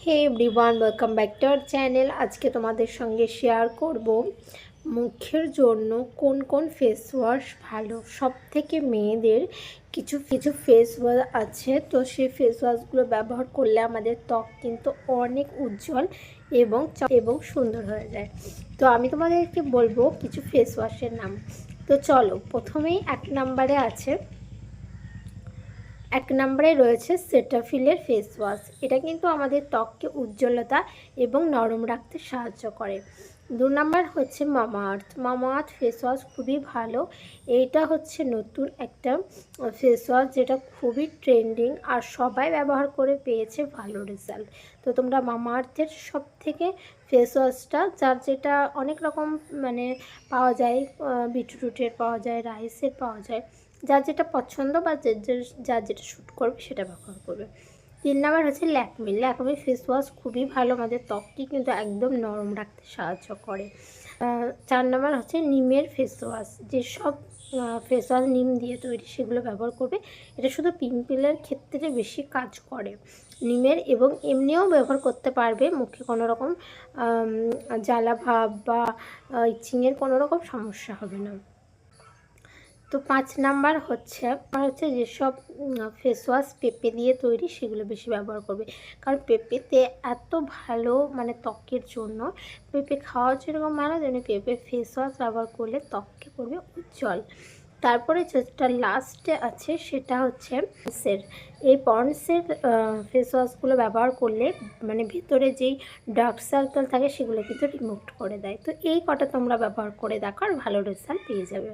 Hey everyone, welcome back to our channel. আজকে তোমাদের সঙ্গে শেয়ার করব মুখের জন্য কোন কোন ফেস ওয়াশ ভালো। সব থেকে মেয়েদের কিছু কিছু ফেস ওয়াশ আছে, তো সেই ফেস ওয়াশগুলো ব্যবহার করলে আমাদের ত্বক কিন্তু অনেক উজ্জ্বল এবং সুন্দর হয়ে যায়। তো আমি তোমাদেরকে বলবো কিছু ফেস ওয়াশের নাম। তো চলো, প্রথমেই এক নম্বরে রয়েছে সেটাফিলের ফেস ওয়াশ। এটা কিন্তু আমাদের ত্বককে উজ্জ্বলতা এবং নরম রাখতে সাহায্য করে। 2 নম্বর হচ্ছে মামা আর্থ ফেস ওয়াশ, খুবই ভালো। এইটা হচ্ছে নতুন একটা ফেস ওয়াশ যেটা খুবই ট্রেন্ডিং আর সবাই ব্যবহার করে পেয়েছে ভালো রেজাল্ট। তো তোমরা মামা আর্থের সব থেকে ফেস ওয়াশটা, যার যেটা অনেক রকম মানে পাওয়া যায়, বিটরুটের পাওয়া যায়, রাইসের পাওয়া যায়, যার যেটা পছন্দ বা যার যেটা শ্যুট করবে সেটা ব্যবহার করবে। 3 নাম্বার হচ্ছে ল্যাকমি ফেস ওয়াশ, খুবই ভালো, আমাদের ত্বককে কিন্তু একদম নরম রাখতে সাহায্য করে। 4 নাম্বার হচ্ছে নিমের ফেস ওয়াশ। যেসব ফেস ওয়াশ নিম দিয়ে তৈরি সেগুলো ব্যবহার করবে। এটা শুধু পিম্পলের ক্ষেত্রে বেশি কাজ করে নিমের, এবং এমনিও ব্যবহার করতে পারবে, মুখে কোনো রকম জ্বালা ভাব বা ইচিংয়ের কোনো রকম সমস্যা হবে না। তো 5 নাম্বার হচ্ছে যেসব ফেস ওয়াশ পেঁপে দিয়ে তৈরি সেগুলো বেশি ব্যবহার করবে, কারণ পেঁপেতে এত ভালো মানে ত্বকের জন্য। পেঁপে খাওয়া যেরকম ভালো, তেমনি পেঁপে ফেস ওয়াশ ব্যবহার করলে ত্বককে করবে উজ্জ্বল। তারপরে যেটা লাস্টে আছে সেটা হচ্ছে এই পন্ডসের ফেস ওয়াশগুলো ব্যবহার করলে মানে ভেতরে যেই ডার্ক সার্কেল থাকে সেগুলো কিন্তু রিমুভ করে দেয়। তো এই কটা তোমরা ব্যবহার করে দেখো আর ভালো রেজাল্ট পেয়ে যাবে।